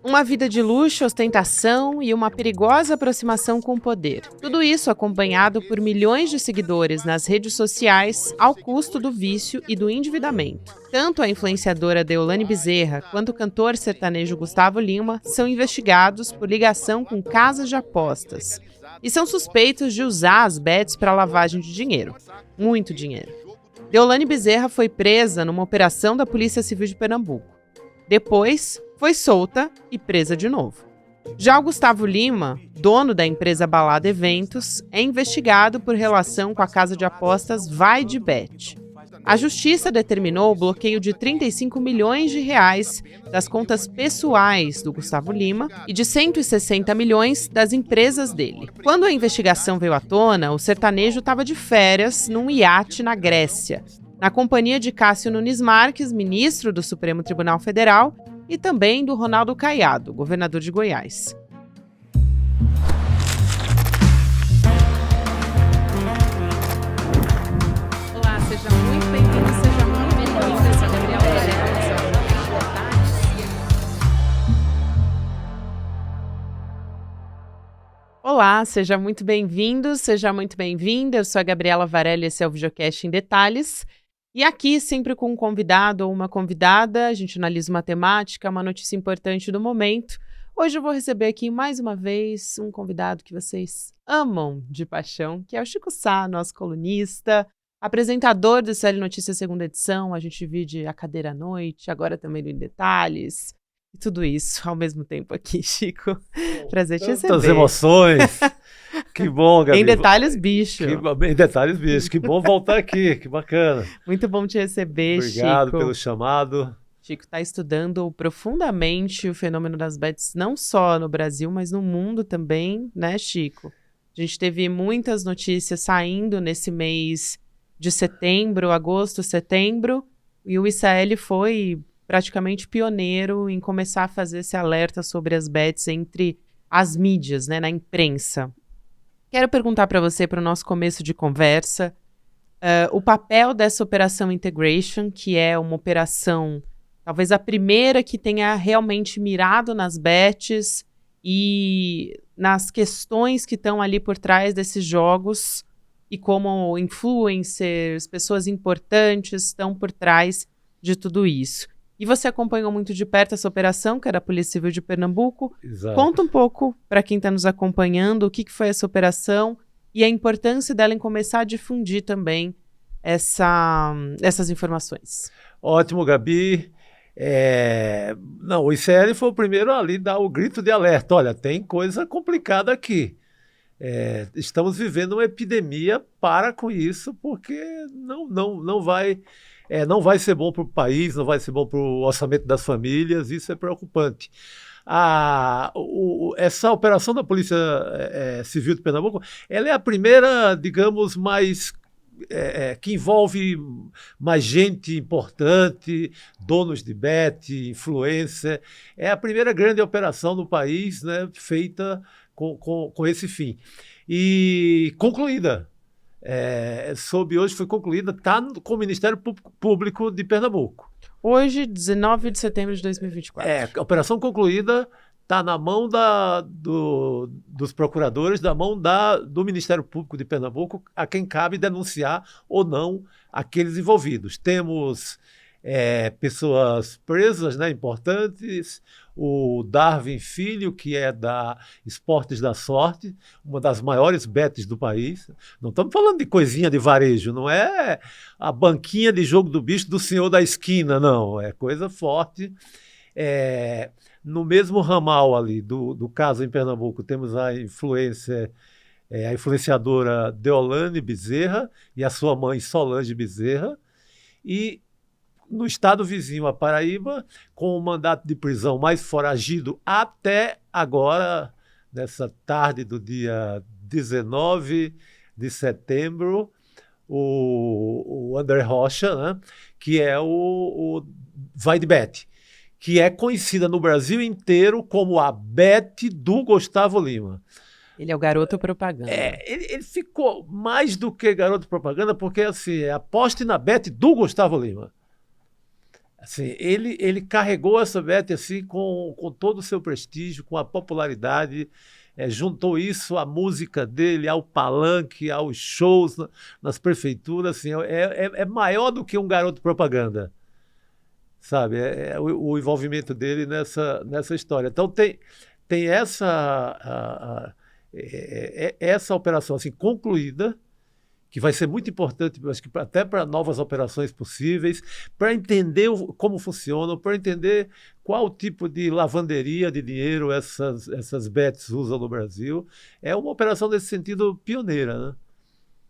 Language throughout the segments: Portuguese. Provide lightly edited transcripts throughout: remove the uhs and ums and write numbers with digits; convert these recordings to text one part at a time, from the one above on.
Uma vida de luxo, ostentação e uma perigosa aproximação com o poder. Tudo isso acompanhado por milhões de seguidores nas redes sociais, ao custo do vício e do endividamento. Tanto a influenciadora Deolane Bezerra quanto o cantor sertanejo Gustavo Lima são investigados por ligação com casas de apostas e são suspeitos de usar as bets para lavagem de dinheiro. Muito dinheiro. Deolane Bezerra foi presa numa operação da Polícia Civil de Pernambuco. Depois, foi solta e presa de novo. Já o Gustavo Lima, dono da empresa Balada Eventos, é investigado por relação com a casa de apostas Vai de Bet. A justiça determinou o bloqueio de 35 milhões de reais das contas pessoais do Gustavo Lima e de 160 milhões das empresas dele. Quando a investigação veio à tona, o sertanejo estava de férias num iate na Grécia, na companhia de Cássio Nunes Marques, ministro do Supremo Tribunal Federal, e também do Ronaldo Caiado, governador de Goiás. Olá, seja muito bem-vindo, seja muito bem-vinda. Eu sou a Gabriela Varelli. Olá, seja muito bem-vindo, seja muito bem-vinda. Eu sou a Gabriela Varelli, esse é o Videocast em Detalhes. E aqui, sempre com um convidado ou uma convidada, a gente analisa uma temática, uma notícia importante do momento. Hoje eu vou receber aqui, mais uma vez, um convidado que vocês amam de paixão, que é o Chico Sá, nosso colunista, apresentador do CL Notícias segunda edição. A gente divide a cadeira à noite, agora também no Em Detalhes. E tudo isso ao mesmo tempo aqui, Chico. Prazer te receber. Tantas emoções. Que bom, Gabi. Em Detalhes, bicho. Em Detalhes, bicho. Que bom voltar aqui, que bacana. Muito bom te receber, Chico. Obrigado pelo chamado. Chico está estudando profundamente o fenômeno das bets, não só no Brasil, mas no mundo também, né, Chico? A gente teve muitas notícias saindo nesse mês de setembro, agosto, setembro, e o ICL foi praticamente pioneiro em começar a fazer esse alerta sobre as bets entre as mídias, né, na imprensa. Quero perguntar para você, para o nosso começo de conversa, o papel dessa Operação Integration, que é uma operação, talvez a primeira que tenha realmente mirado nas bets e nas questões que estão ali por trás desses jogos e como influencers, pessoas importantes estão por trás de tudo isso. E você acompanhou muito de perto essa operação, que era a Polícia Civil de Pernambuco. Exato. Conta um pouco, para quem está nos acompanhando, o que foi essa operação e a importância dela em começar a difundir também essas informações. Ótimo, Gabi. Não, o ICL foi o primeiro ali a dar o grito de alerta. Olha, tem coisa complicada aqui. Estamos vivendo uma epidemia, para com isso, porque não vai... não vai ser bom para o país, não vai ser bom para o orçamento das famílias, isso é preocupante. Essa operação da Polícia Civil de Pernambuco, ela é a primeira, digamos, que envolve mais gente importante, donos de bet, influencer. É a primeira grande operação no país, né, feita com esse fim. E concluída. Hoje foi concluída, está com o Ministério Público de Pernambuco. Hoje, 19 de setembro de 2024. A operação concluída está na mão dos procuradores, na mão do Ministério Público de Pernambuco, a quem cabe denunciar ou não aqueles envolvidos. Temos pessoas presas, né, importantes, o Darwin Filho, que é da Esportes da Sorte, uma das maiores bets do país. Não estamos falando de coisinha de varejo, não é a banquinha de jogo do bicho do senhor da esquina, não, é coisa forte. No mesmo ramal ali do caso em Pernambuco, temos a influenciadora Deolane Bezerra e a sua mãe Solange Bezerra, e no estado vizinho, a Paraíba, com o mandato de prisão mais foragido até agora, nessa tarde do dia 19 de setembro, o André Rocha, né, que é o Vai de Bet, que é conhecida no Brasil inteiro como a bet do Gustavo Lima. Ele é o garoto propaganda. Ele ficou mais do que garoto propaganda, porque assim, aposte na bet do Gustavo Lima. Assim, ele carregou essa Beth assim, com todo o seu prestígio, com a popularidade, juntou isso à música dele, ao palanque, aos shows nas prefeituras. Assim, é maior do que um garoto propaganda, sabe? O envolvimento dele nessa história. Então, tem essa operação assim, concluída, que vai ser muito importante, acho que até para novas operações possíveis, para entender como funcionam, para entender qual tipo de lavanderia de dinheiro essas bets usam no Brasil. É uma operação nesse sentido pioneira, né?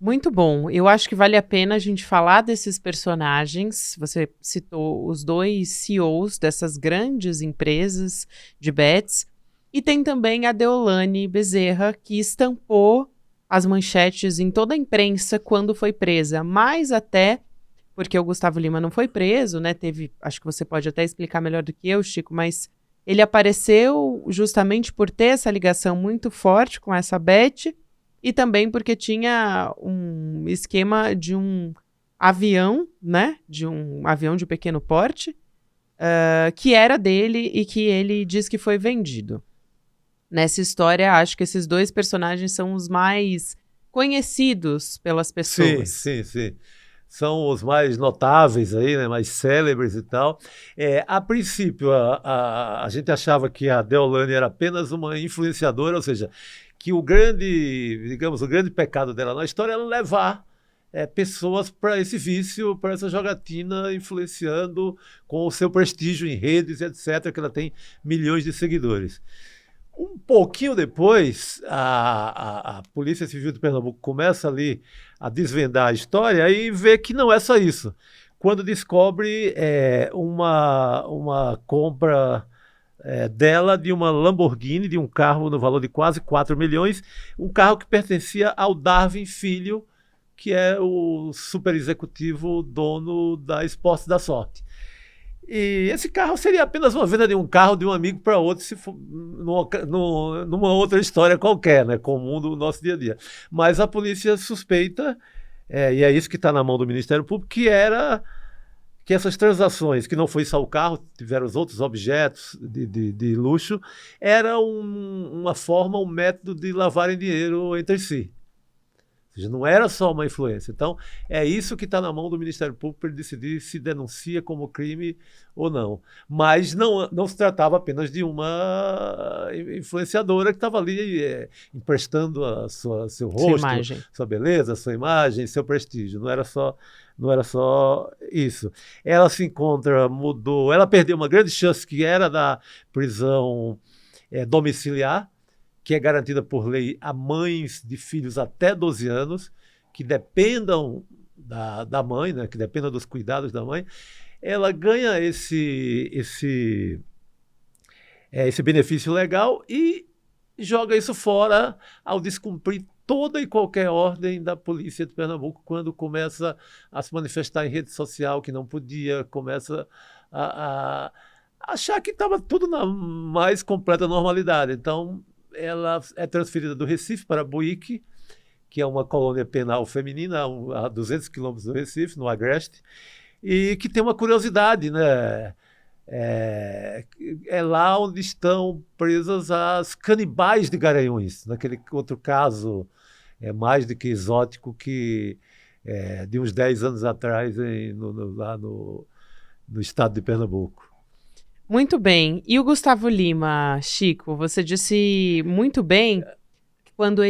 Muito bom. Eu acho que vale a pena a gente falar desses personagens. Você citou os dois CEOs dessas grandes empresas de bets. E tem também a Deolane Bezerra, que estampou as manchetes em toda a imprensa quando foi presa. Mais até porque o Gustavo Lima não foi preso, né? Acho que você pode até explicar melhor do que eu, Chico, mas ele apareceu justamente por ter essa ligação muito forte com essa bet. E também porque tinha um esquema de um avião, né? De um avião de pequeno porte, que era dele e que ele diz que foi vendido. Nessa história, acho que esses dois personagens são os mais conhecidos pelas pessoas. Sim. São os mais notáveis aí, né? Mais célebres e tal. A princípio, a gente achava que a Deolane era apenas uma influenciadora, ou seja, que o grande pecado dela na história era levar pessoas para esse vício, para essa jogatina, influenciando com o seu prestígio em redes, etc., que ela tem milhões de seguidores. Um pouquinho depois, a Polícia Civil de Pernambuco começa ali a desvendar a história e vê que não é só isso. Quando descobre uma compra dela de uma Lamborghini, de um carro no valor de quase 4 milhões, um carro que pertencia ao Darwin Filho, que é o super executivo dono da Esportes da Sorte. E esse carro seria apenas uma venda de um carro de um amigo para outro, se for numa outra história qualquer, né, comum do nosso dia a dia. Mas a polícia suspeita, e é isso que está na mão do Ministério Público, que essas transações, que não foi só o carro, tiveram os outros objetos de luxo, era uma forma, um método de lavarem dinheiro entre si. Ou seja, não era só uma influência. Então, é isso que está na mão do Ministério Público para ele decidir se denuncia como crime ou não. Mas não se tratava apenas de uma influenciadora que estava ali emprestando seu rosto, sua beleza, sua imagem, seu prestígio. Não era só isso. Ela se encontra, mudou, ela perdeu uma grande chance que era da prisão domiciliar, que é garantida por lei a mães de filhos até 12 anos, que dependam da mãe, né, que dependam dos cuidados da mãe. Ela ganha esse benefício legal e joga isso fora ao descumprir toda e qualquer ordem da Polícia de Pernambuco, quando começa a se manifestar em rede social que não podia, começa a achar que estava tudo na mais completa normalidade. Então, ela é transferida do Recife para Buíque, que é uma colônia penal feminina a 200 quilômetros do Recife, no Agreste, e que tem uma curiosidade, né? É lá onde estão presas as canibais de Garanhuns, naquele outro caso mais do que exótico que de uns 10 anos atrás lá no estado de Pernambuco. Muito bem. E o Gustavo Lima, Chico, você disse muito bem quando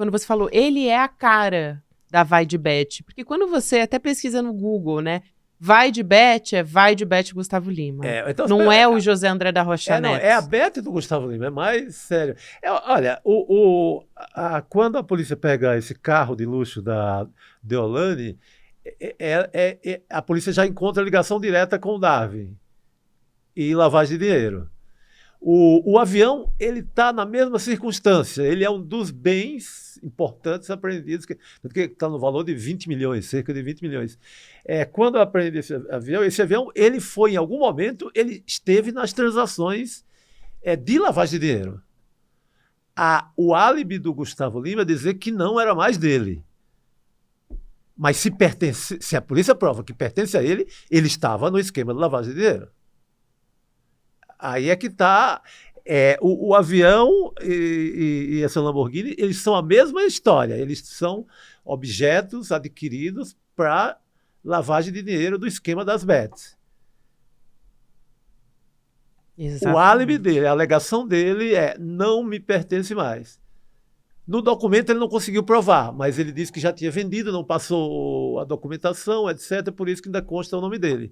você falou, ele é a cara da Vai de Bet. Porque quando você até pesquisa no Google, né? Vai de Bet Gustavo Lima. Então, não é o José André da Rocha Neto. Não, é a Bet do Gustavo Lima, é mais sério. Olha, quando a polícia pega esse carro de luxo da Deolane, a polícia já encontra ligação direta com o Darwin e lavagem de dinheiro. O avião, ele está na mesma circunstância, ele é um dos bens importantes apreendidos, que está no valor de 20 milhões, cerca de 20 milhões. Quando eu aprendi esse avião, ele foi, em algum momento, ele esteve nas transações de lavagem de dinheiro. O álibi do Gustavo Lima é dizer que não era mais dele. Mas se a polícia prova que pertence a ele, ele estava no esquema de lavagem de dinheiro. Aí é que está. O avião e essa Lamborghini, eles são a mesma história. Eles são objetos adquiridos para lavagem de dinheiro do esquema das bets. Exatamente. O álibi dele, a alegação dele não me pertence mais. No documento ele não conseguiu provar, mas ele disse que já tinha vendido, não passou a documentação, etc. Por isso que ainda consta o nome dele.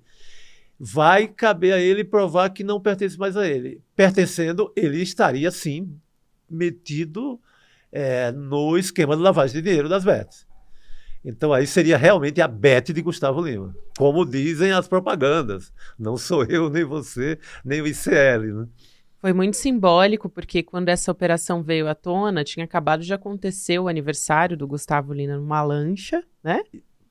Vai caber a ele provar que não pertence mais a ele. Pertencendo, ele estaria, sim, metido no esquema de lavagem de dinheiro das bets. Então aí seria realmente a bet de Gustavo Lima, como dizem as propagandas. Não sou eu, nem você, nem o ICL, né? Foi muito simbólico, porque quando essa operação veio à tona, tinha acabado de acontecer o aniversário do Gustavo Lima numa lancha, né?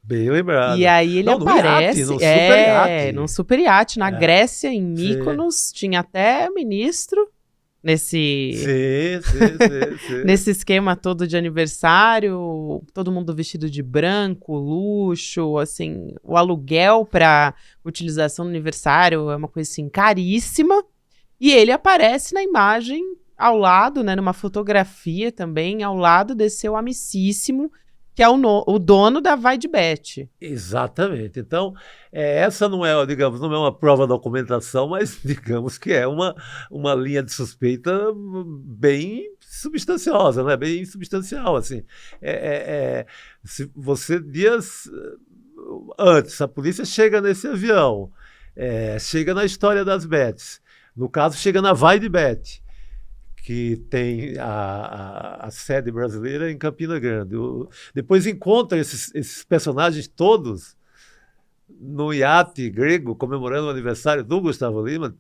Bem lembrado. E aí ele aparece, no super iate. Num super iate, na Grécia, em Mykonos, tinha até ministro nesse esquema todo de aniversário, todo mundo vestido de branco, luxo, assim, o aluguel para utilização do aniversário é uma coisa assim caríssima. E ele aparece na imagem ao lado, né, numa fotografia também, ao lado desse seu amicíssimo, que é o dono da Vai de Bet. Exatamente. Então, essa não é, digamos, não é uma prova de documentação, mas digamos que é uma linha de suspeita bem substanciosa, né? Bem substancial, assim. Se você, dias antes, a polícia chega nesse avião, chega na história das bets. No caso, chega na Vai de Bet, que tem a sede brasileira em Campina Grande. Depois encontra esses personagens todos no iate grego, comemorando o aniversário do Gustavo Lima.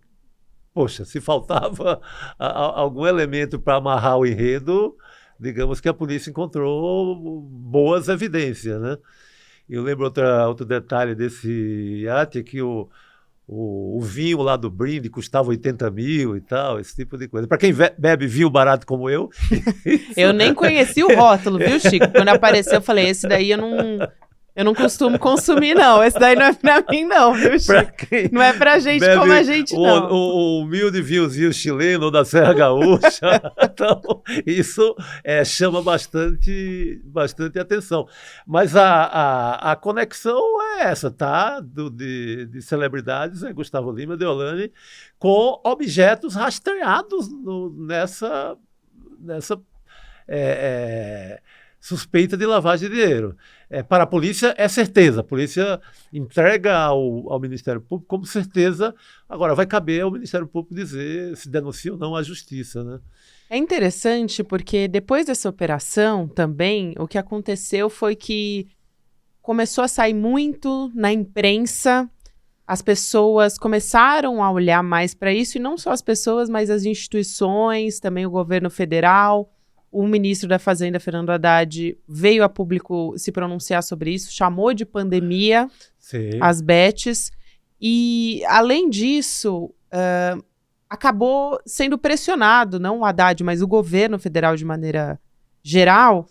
Poxa, se faltava algum elemento para amarrar o enredo, digamos que a polícia encontrou boas evidências, né? Eu lembro outro detalhe desse iate, que o vinho lá do brinde custava 80 mil e tal, esse tipo de coisa. Para quem bebe vinho barato como eu... Eu nem conheci o rótulo, viu, Chico? Quando apareceu, eu falei, esse daí eu não costumo consumir, não. Esse daí não é pra mim, não, viu, Chico? Não é pra gente como a gente, não. O humilde vinhozinho chileno da Serra Gaúcha. Então, isso chama bastante atenção. Mas a conexão é essa, tá? De celebridades, Gustavo Lima, Deolane, com objetos rastreados nessa suspeita de lavagem de dinheiro. Para a polícia é certeza, a polícia entrega ao Ministério Público como certeza. Agora vai caber ao Ministério Público dizer se denuncia ou não à justiça, né? É interessante porque depois dessa operação também, o que aconteceu foi que começou a sair muito na imprensa, as pessoas começaram a olhar mais para isso, e não só as pessoas, mas as instituições, também o governo federal. O ministro da Fazenda, Fernando Haddad, veio a público se pronunciar sobre isso, chamou de pandemia as bets. E, além disso, acabou sendo pressionado, não o Haddad, mas o governo federal de maneira geral,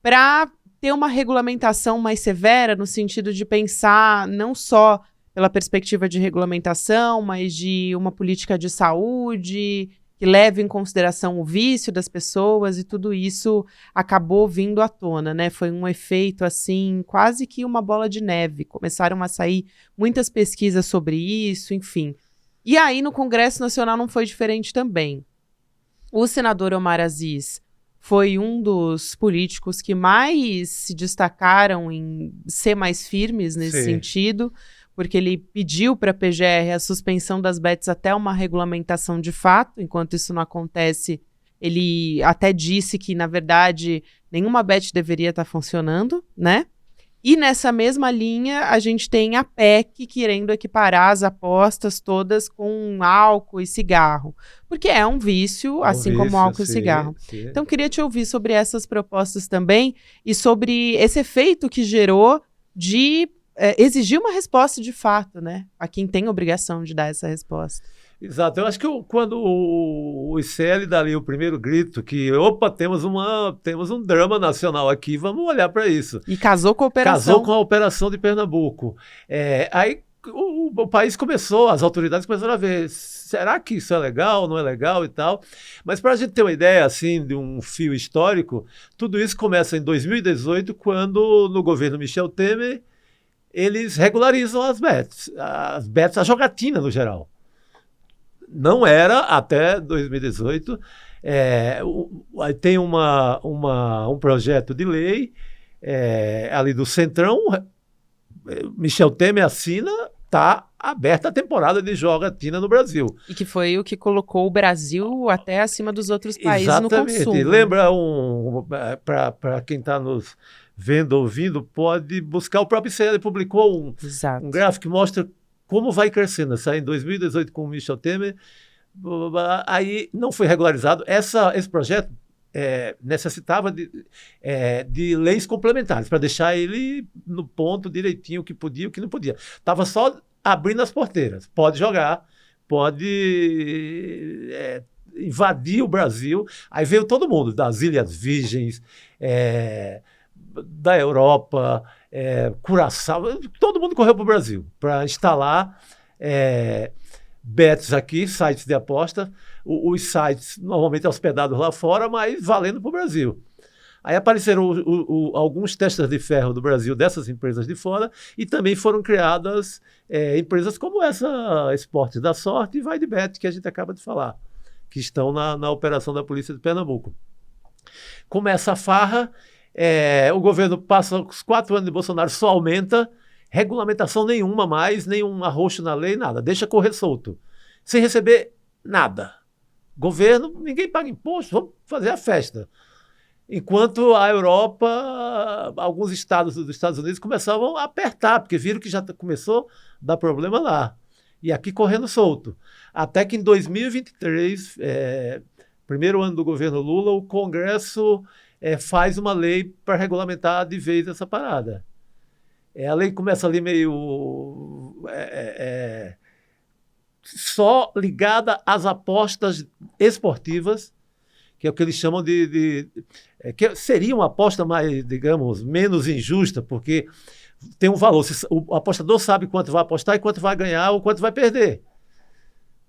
para ter uma regulamentação mais severa, no sentido de pensar não só pela perspectiva de regulamentação, mas de uma política de saúde que leve em consideração o vício das pessoas, e tudo isso acabou vindo à tona, né? Foi um efeito, assim, quase que uma bola de neve. Começaram a sair muitas pesquisas sobre isso, enfim. E aí, no Congresso Nacional não foi diferente também. O senador Omar Aziz foi um dos políticos que mais se destacaram em ser mais firmes nesse sentido, porque ele pediu para a PGR a suspensão das bets até uma regulamentação de fato. Enquanto isso não acontece, ele até disse que, na verdade, nenhuma bet deveria estar funcionando, né? E nessa mesma linha, a gente tem a PEC querendo equiparar as apostas todas com álcool e cigarro, porque é um vício, assim como álcool e cigarro. Então, queria te ouvir sobre essas propostas também e sobre esse efeito que gerou de exigir uma resposta de fato, né? A quem tem a obrigação de dar essa resposta. Exato. Eu acho que quando o ICL dá ali o primeiro grito, que, opa, temos um drama nacional aqui, vamos olhar para isso. E casou com a operação. Casou com a operação de Pernambuco. Aí o país começou, as autoridades começaram a ver, será que isso é legal, não é legal e tal? Mas para a gente ter uma ideia, assim, de um fio histórico, tudo isso começa em 2018, quando, no governo Michel Temer, eles regularizam as bets, a jogatina no geral. Não era até 2018. Aí tem um projeto de lei ali do Centrão. Michel Temer assina, está aberta a temporada de jogatina no Brasil. E que foi o que colocou o Brasil até acima dos outros países. Exatamente. No consumo. Lembra, para quem está nos vendo, ouvindo, pode buscar. O próprio ICL publicou um gráfico que mostra como vai crescendo. Sai em 2018 com o Michel Temer, aí não foi regularizado. Esse projeto necessitava de leis complementares para deixar ele no ponto direitinho, o que podia e o que não podia. Estava só abrindo as porteiras. Pode jogar, pode invadir o Brasil. Aí veio todo mundo, das Ilhas Virgens, da Europa, Curaçao, todo mundo correu para o Brasil para instalar bets aqui, sites de aposta, os sites normalmente hospedados lá fora, mas valendo para o Brasil. Aí apareceram alguns testas de ferro do Brasil, dessas empresas de fora, e também foram criadas empresas como essa Esportes da Sorte e Vai de Bet, que a gente acaba de falar, que estão na operação da Polícia de Pernambuco. Começa a farra, o governo passa os 4 anos de Bolsonaro, só aumenta, regulamentação nenhuma mais, nenhum arroxo na lei, nada, deixa correr solto, sem receber nada. Governo, ninguém paga imposto, vamos fazer a festa. Enquanto a Europa, alguns estados dos Estados Unidos começavam a apertar, porque viram que já começou a dar problema lá. E aqui correndo solto. Até que em 2023, primeiro ano do governo Lula, o Congresso faz uma lei para regulamentar de vez essa parada. A lei começa ali meio só ligada às apostas esportivas, que é o que eles chamam que seria uma aposta mais, digamos, menos injusta, porque tem um valor. O apostador sabe quanto vai apostar e quanto vai ganhar ou quanto vai perder.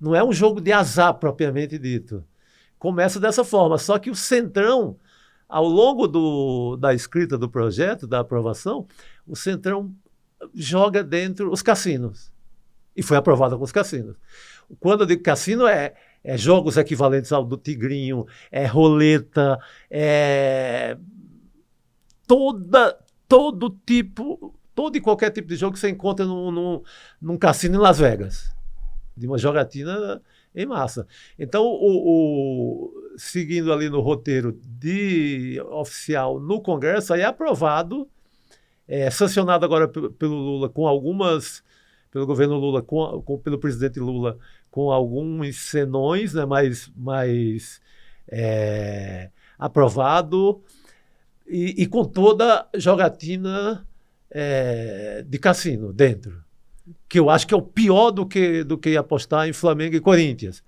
Não é um jogo de azar propriamente dito. Começa dessa forma, só que o Centrão, ao longo da escrita do projeto, da aprovação, o Centrão joga dentro os cassinos. E foi aprovado com os cassinos. Quando eu digo cassino, jogos equivalentes ao do Tigrinho, roleta, todo e qualquer tipo de jogo que você encontra num cassino em Las Vegas. De uma jogatina em massa. Então, seguindo ali no roteiro oficial no Congresso, aí é aprovado, sancionado agora pelo Lula, pelo governo Lula, pelo presidente Lula, com alguns senões, né, mais aprovado, e com toda jogatina de cassino dentro, que eu acho que é o pior do que apostar em Flamengo e Corinthians.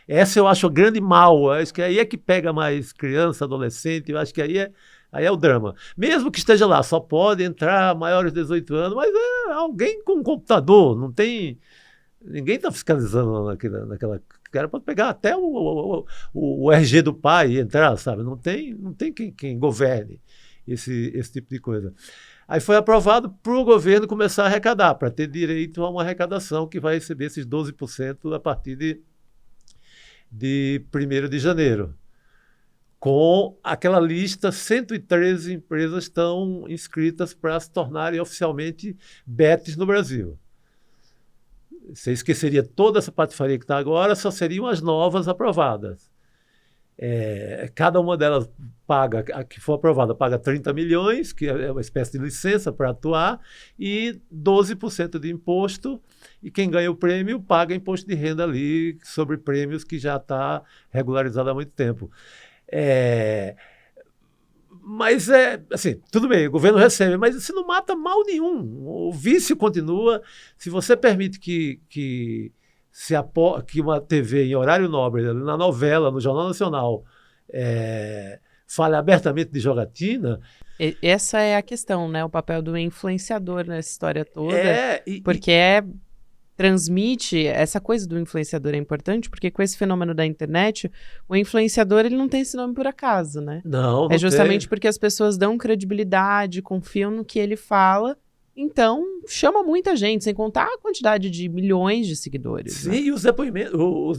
Essa eu acho o grande mal, acho que aí é que pega mais criança, adolescente, eu acho que aí é o drama. Mesmo que esteja lá, só pode entrar maiores de 18 anos, mas alguém com um computador, não tem... Ninguém está fiscalizando naquela... O cara pode pegar até o RG do pai e entrar, sabe? Não tem quem governe esse tipo de coisa. Aí foi aprovado para o governo começar a arrecadar, para ter direito a uma arrecadação que vai receber esses 12% a partir de 1º de janeiro. Com aquela lista, 113 empresas estão inscritas para se tornarem oficialmente bets no Brasil. Você esqueceria toda essa patifaria que está agora, só seriam as novas aprovadas. Cada uma delas paga, a que for aprovada, paga 30 milhões, que é uma espécie de licença para atuar, e 12% de imposto, e quem ganha o prêmio paga imposto de renda ali sobre prêmios que já está regularizado há muito tempo. Mas assim, tudo bem, o governo recebe, mas isso não mata mal nenhum. O vício continua. Se você permite que que uma TV em horário nobre, na novela, no Jornal Nacional, fale abertamente de jogatina. Essa é a questão, né? O papel do influenciador nessa história toda. Porque transmite, essa coisa do influenciador é importante, porque com esse fenômeno da internet, o influenciador ele não tem esse nome por acaso, né? Não é justamente tem. Porque as pessoas dão credibilidade, confiam no que ele fala, então chama muita gente, sem contar a quantidade de milhões de seguidores. Sim, né? E os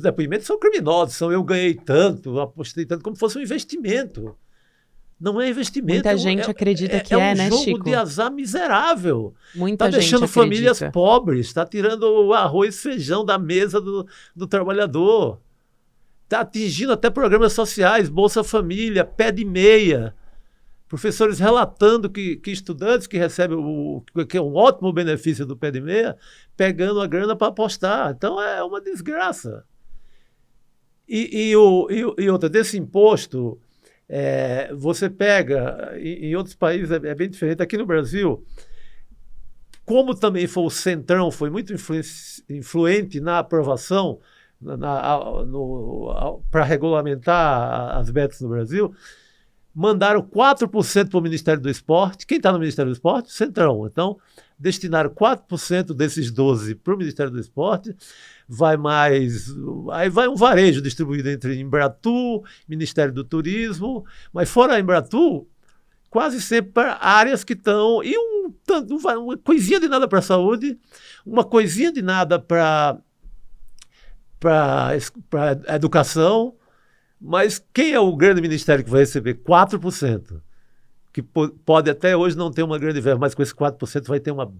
depoimentos são criminosos, eu ganhei tanto, apostei tanto, como se fosse um investimento. Não é investimento. Muita gente acredita que é, né, Chico? É um jogo de azar miserável. Muita gente deixando acredita. Famílias pobres, está tirando o arroz e feijão da mesa do trabalhador. Está atingindo até programas sociais, Bolsa Família, pé de meia. Professores relatando que estudantes que recebem que é um ótimo benefício do pé de meia, pegando a grana para apostar. Então é uma desgraça. E outra, desse imposto... você pega, em outros países é bem diferente. Aqui no Brasil, como também o Centrão foi muito influente na aprovação para regulamentar as bets no Brasil, mandaram 4% para o Ministério do Esporte. Quem está no Ministério do Esporte? Centrão. Então, destinaram 4% desses 12% para o Ministério do Esporte. Aí vai um varejo distribuído entre Embratur, Ministério do Turismo, mas fora a Embratur, quase sempre para áreas que estão... E uma coisinha de nada para a saúde, uma coisinha de nada para a educação, mas quem é o grande ministério que vai receber 4%? Que pode até hoje não ter uma grande verba, mas com esse 4% vai ter uma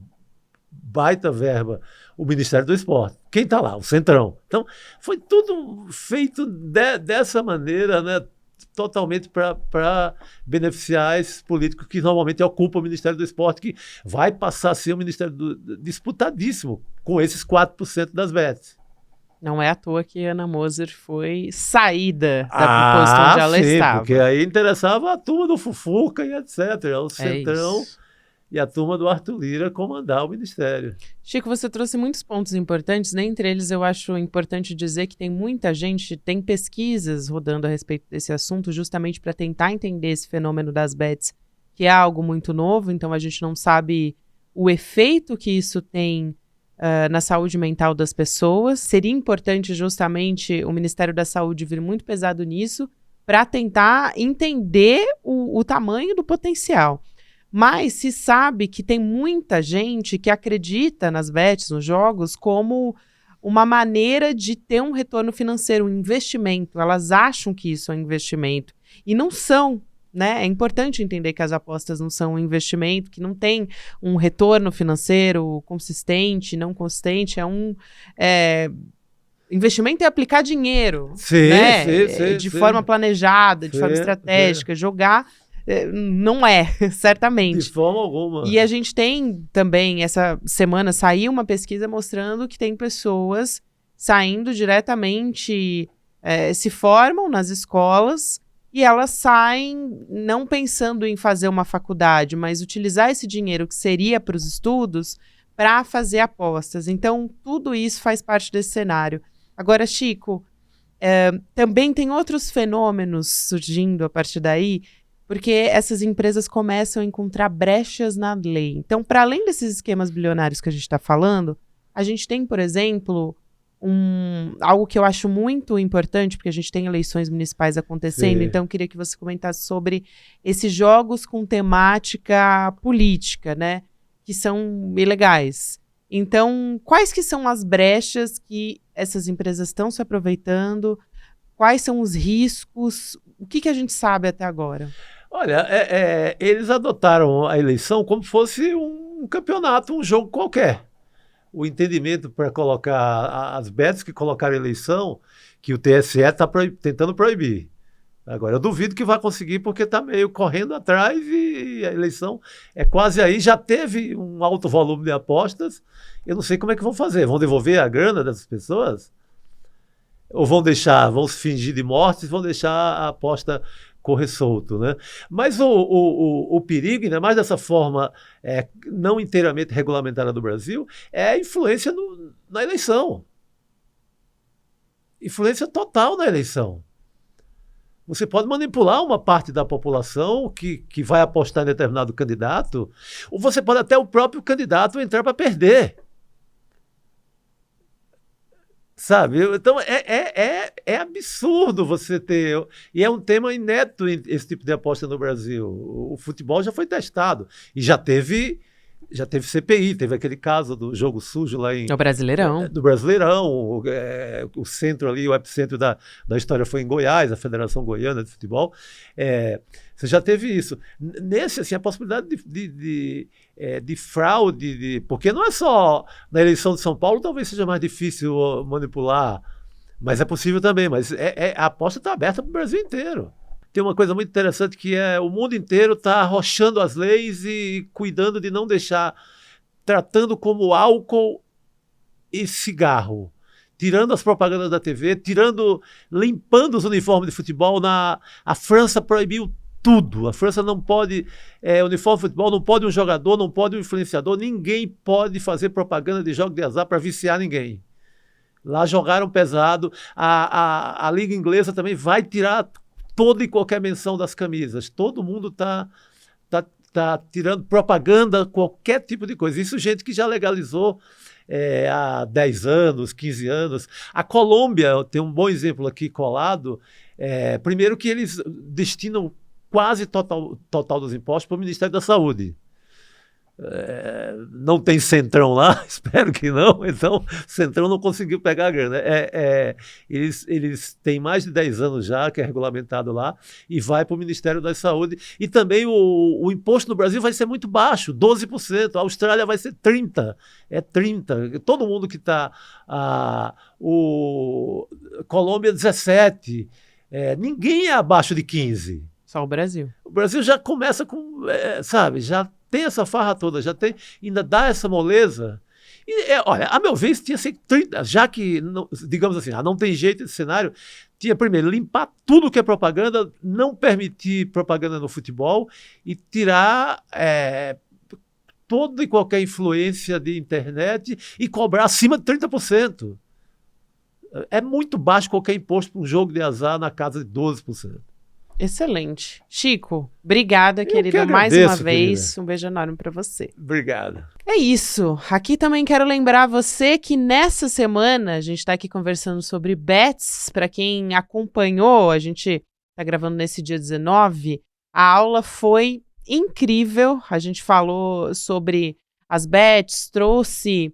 baita verba, o Ministério do Esporte. Quem está lá? O Centrão. Então, foi tudo feito dessa maneira, né? Totalmente para beneficiar esses políticos que normalmente ocupam o Ministério do Esporte, que vai passar a ser um ministério disputadíssimo com esses 4% das bets. Não é à toa que Ana Moser foi saída da posto onde ela estava. Porque aí interessava a turma do Fufuca e etc. O Centrão e a turma do Arthur Lira comandar o ministério. Chico, você trouxe muitos pontos importantes, né? Entre eles eu acho importante dizer que tem muita gente, tem pesquisas rodando a respeito desse assunto, justamente para tentar entender esse fenômeno das bets, que é algo muito novo, então a gente não sabe o efeito que isso tem na saúde mental das pessoas. Seria importante justamente o Ministério da Saúde vir muito pesado nisso para tentar entender o tamanho do potencial. Mas se sabe que tem muita gente que acredita nas bets, nos jogos, como uma maneira de ter um retorno financeiro, um investimento. Elas acham que isso é um investimento e não são, né? É importante entender que as apostas não são um investimento, que não tem um retorno financeiro consistente, não consistente, investimento é aplicar dinheiro, né? De forma planejada, de forma estratégica, jogar... não é, certamente. De forma alguma. E a gente tem também, essa semana, saiu uma pesquisa mostrando que tem pessoas saindo diretamente, se formam nas escolas e elas saem não pensando em fazer uma faculdade, mas utilizar esse dinheiro que seria para os estudos para fazer apostas. Então, tudo isso faz parte desse cenário. Agora, Chico, também tem outros fenômenos surgindo a partir daí, porque essas empresas começam a encontrar brechas na lei. Então, para além desses esquemas bilionários que a gente está falando, a gente tem, por exemplo, algo que eu acho muito importante, porque a gente tem eleições municipais acontecendo, então eu queria que você comentasse sobre esses jogos com temática política, né, que são ilegais. Então, quais que são as brechas que essas empresas estão se aproveitando? Quais são os riscos? O que a gente sabe até agora? Olha, eles adotaram a eleição como se fosse um campeonato, um jogo qualquer. O entendimento para colocar as bets que colocaram a eleição, que o TSE está tentando proibir. Agora, eu duvido que vai conseguir, porque está meio correndo atrás e a eleição é quase aí. Já teve um alto volume de apostas. Eu não sei como é que vão fazer. Vão devolver a grana dessas pessoas? Ou vão se fingir de mortes, vão deixar a aposta correr solto, né? Mas o perigo, ainda mais dessa forma não inteiramente regulamentada do Brasil, é a influência na eleição. influência total na eleição. Você pode manipular uma parte da população que vai apostar em determinado candidato, ou você pode até o próprio candidato entrar para perder. Sabe? Então, é absurdo você ter... E é um tema inédito esse tipo de aposta no Brasil. O futebol já foi testado. E já teve CPI, teve aquele caso do jogo sujo lá em... O Brasileirão. Do Brasileirão. O centro ali, o epicentro da história foi em Goiás, a Federação Goiana de Futebol. Você já teve isso. Nesse, assim, a possibilidade de fraude, porque não é só na eleição de São Paulo, talvez seja mais difícil manipular, mas é possível também. Mas a aposta está aberta para o Brasil inteiro. Tem uma coisa muito interessante que é o mundo inteiro está arrochando as leis e cuidando de não deixar, tratando como álcool e cigarro, tirando as propagandas da TV, limpando os uniformes de futebol. A França proibiu tudo. A França não pode, uniforme de futebol, não pode um jogador, não pode um influenciador, ninguém pode fazer propaganda de jogo de azar para viciar ninguém. Lá jogaram pesado. A Liga Inglesa também vai tirar toda e qualquer menção das camisas. Todo mundo está tirando propaganda, qualquer tipo de coisa. Isso gente que já legalizou há 10 anos, 15 anos. A Colômbia tem um bom exemplo aqui colado. Primeiro que eles destinam quase total dos impostos para o Ministério da Saúde. Não tem Centrão lá, espero que não, então Centrão não conseguiu pegar a grana. Eles têm mais de 10 anos já que é regulamentado lá e vai para o Ministério da Saúde. E também o imposto no Brasil vai ser muito baixo, 12%, a Austrália vai ser 30%, 30%, todo mundo que está, Colômbia 17%, ninguém é abaixo de 15%. Só o Brasil. O Brasil já começa com, já tem essa farra toda, ainda dá essa moleza. E, olha, a meu ver, isso tinha que ser 30, já que, digamos assim, não tem jeito esse cenário, tinha primeiro limpar tudo que é propaganda, não permitir propaganda no futebol e tirar toda e qualquer influência de internet e cobrar acima de 30%. É muito baixo qualquer imposto para um jogo de azar na casa de 12%. Excelente. Chico, obrigada, querida, mais uma vez. Querida. Um beijo enorme para você. Obrigado. É isso. Aqui também quero lembrar você que nessa semana a gente está aqui conversando sobre bets. Para quem acompanhou, a gente está gravando nesse dia 19. A aula foi incrível. A gente falou sobre as bets, trouxe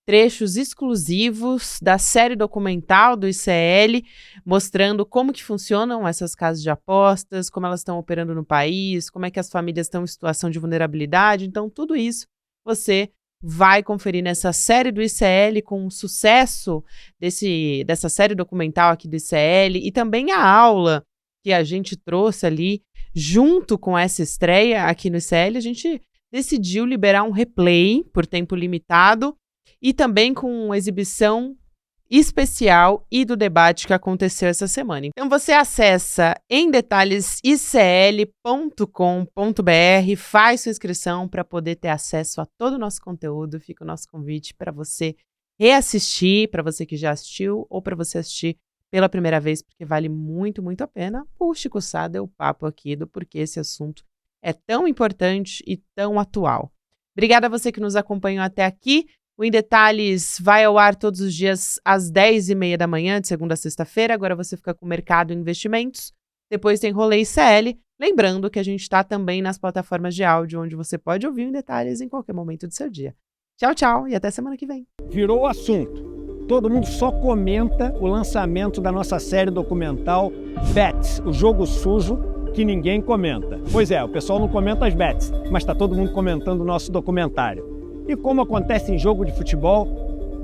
trechos exclusivos da série documental do ICL, mostrando como que funcionam essas casas de apostas, como elas estão operando no país, como é que as famílias estão em situação de vulnerabilidade. Então, tudo isso você vai conferir nessa série do ICL, com o sucesso dessa série documental aqui do ICL, e também a aula que a gente trouxe ali, junto com essa estreia aqui no ICL. A gente decidiu liberar um replay por tempo limitado, e também com exibição especial e do debate que aconteceu essa semana. Então você acessa em detalhes icl.com.br, faz sua inscrição para poder ter acesso a todo o nosso conteúdo. Fica o nosso convite para você reassistir, para você que já assistiu ou para você assistir pela primeira vez, porque vale muito, muito a pena. O Chico Sá deu o papo aqui do porquê esse assunto é tão importante e tão atual. Obrigada a você que nos acompanhou até aqui. O Em Detalhes vai ao ar todos os dias às 10h30 da manhã, de segunda a sexta-feira. Agora você fica com o Mercado e Investimentos. Depois tem Rolê ICL. Lembrando que a gente está também nas plataformas de áudio, onde você pode ouvir o Em Detalhes em qualquer momento do seu dia. Tchau, tchau e até semana que vem. Virou assunto. Todo mundo só comenta o lançamento da nossa série documental Bets, o jogo sujo que ninguém comenta. Pois é, o pessoal não comenta as bets, mas está todo mundo comentando o nosso documentário. E como acontece em jogo de futebol,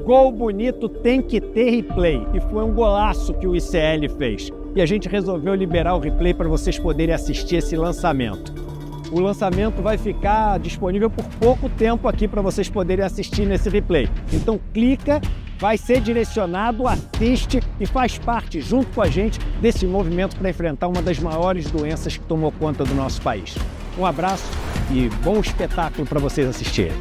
gol bonito tem que ter replay. E foi um golaço que o ICL fez. E a gente resolveu liberar o replay para vocês poderem assistir esse lançamento. O lançamento vai ficar disponível por pouco tempo aqui para vocês poderem assistir nesse replay. Então clica, vai ser direcionado, assiste e faz parte, junto com a gente, desse movimento para enfrentar uma das maiores doenças que tomou conta do nosso país. Um abraço e bom espetáculo para vocês assistirem.